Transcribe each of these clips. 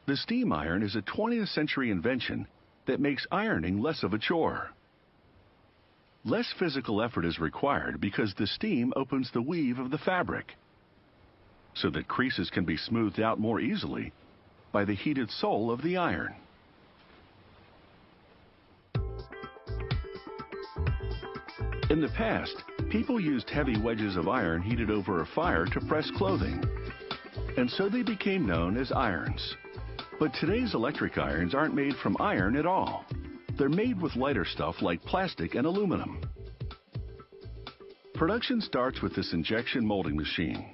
The steam iron is a 20th century invention that makes ironing less of a chore. Less physical effort is required because the steam opens the weave of the fabric, so that creases can be smoothed out more easily by the heated sole of the iron. In the past, people used heavy wedges of iron heated over a fire to press clothing, and so they became known as irons. But today's electric irons aren't made from iron at all. They're made with lighter stuff like plastic and aluminum. Production starts with this injection molding machine.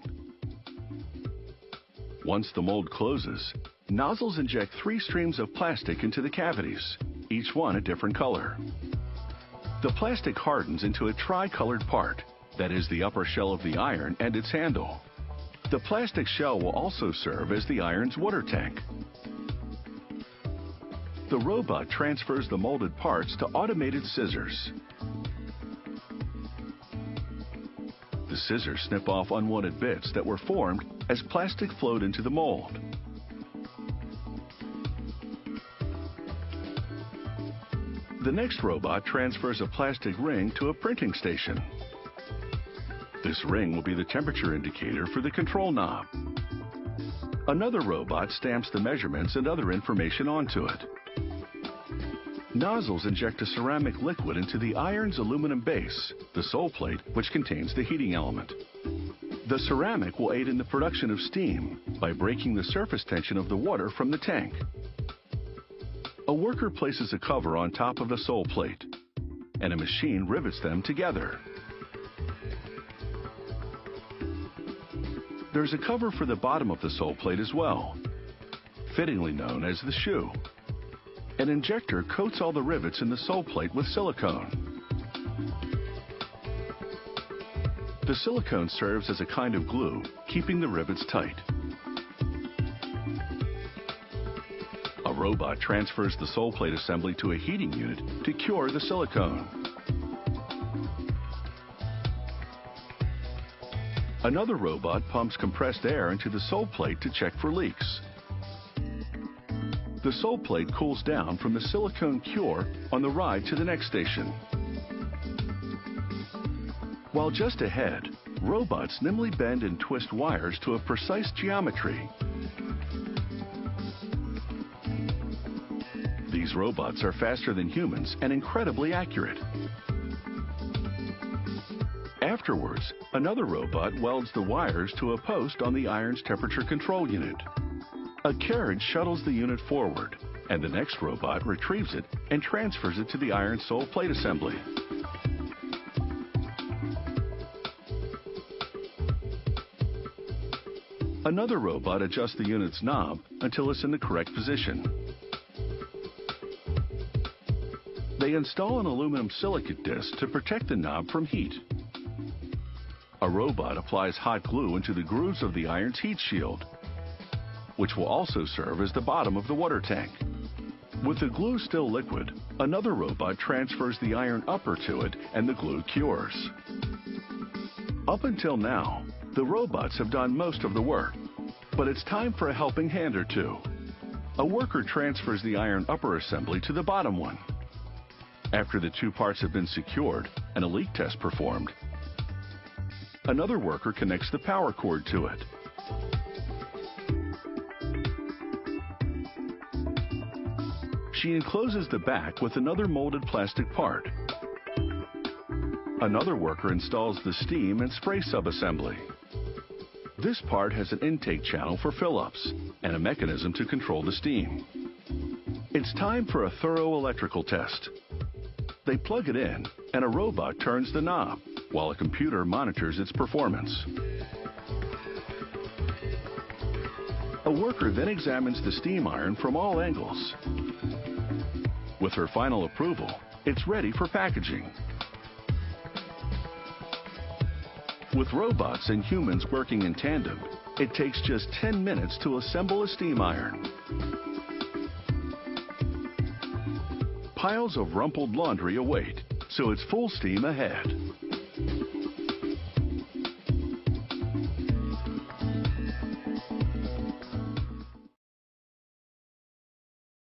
Once the mold closes, nozzles inject 3 streams of plastic into the cavities, each one a different color. The plastic hardens into a tri-colored part, that is the upper shell of the iron and its handle. The plastic shell will also serve as the iron's water tank. The robot transfers the molded parts to automated scissors. The scissors snip off unwanted bits that were formed as plastic flowed into the mold. The next robot transfers a plastic ring to a printing station. This ring will be the temperature indicator for the control knob. Another robot stamps the measurements and other information onto it. Nozzles inject a ceramic liquid into the iron's aluminum base, the sole plate, which contains the heating element. The ceramic will aid in the production of steam by breaking the surface tension of the water from the tank. A worker places a cover on top of the sole plate, and a machine rivets them together. There's a cover for the bottom of the sole plate as well, fittingly known as the shoe. An injector coats all the rivets in the sole plate with silicone. The silicone serves as a kind of glue, keeping the rivets tight. A robot transfers the sole plate assembly to a heating unit to cure the silicone. Another robot pumps compressed air into the sole plate to check for leaks. The sole plate cools down from the silicone cure on the ride to the next station. While just ahead, robots nimbly bend and twist wires to a precise geometry. These robots are faster than humans and incredibly accurate. Afterwards, another robot welds the wires to a post on the iron's temperature control unit. A carriage shuttles the unit forward, and the next robot retrieves it and transfers it to the iron sole plate assembly. Another robot adjusts the unit's knob until it's in the correct position. They install an aluminum silicate disc to protect the knob from heat. A robot applies hot glue into the grooves of the iron's heat shield, which will also serve as the bottom of the water tank. With the glue still liquid, another robot transfers the iron upper to it and the glue cures. Up until now, the robots have done most of the work, but it's time for a helping hand or two. A worker transfers the iron upper assembly to the bottom one. After the 2 parts have been secured and a leak test performed, another worker connects the power cord to it. She encloses the back with another molded plastic part. Another worker installs the steam and spray subassembly. This part has an intake channel for fill-ups and a mechanism to control the steam. It's time for a thorough electrical test. They plug it in, and a robot turns the knob, while a computer monitors its performance. A worker then examines the steam iron from all angles. With her final approval, it's ready for packaging. With robots and humans working in tandem, it takes just 10 minutes to assemble a steam iron. Piles of rumpled laundry await, so it's full steam ahead.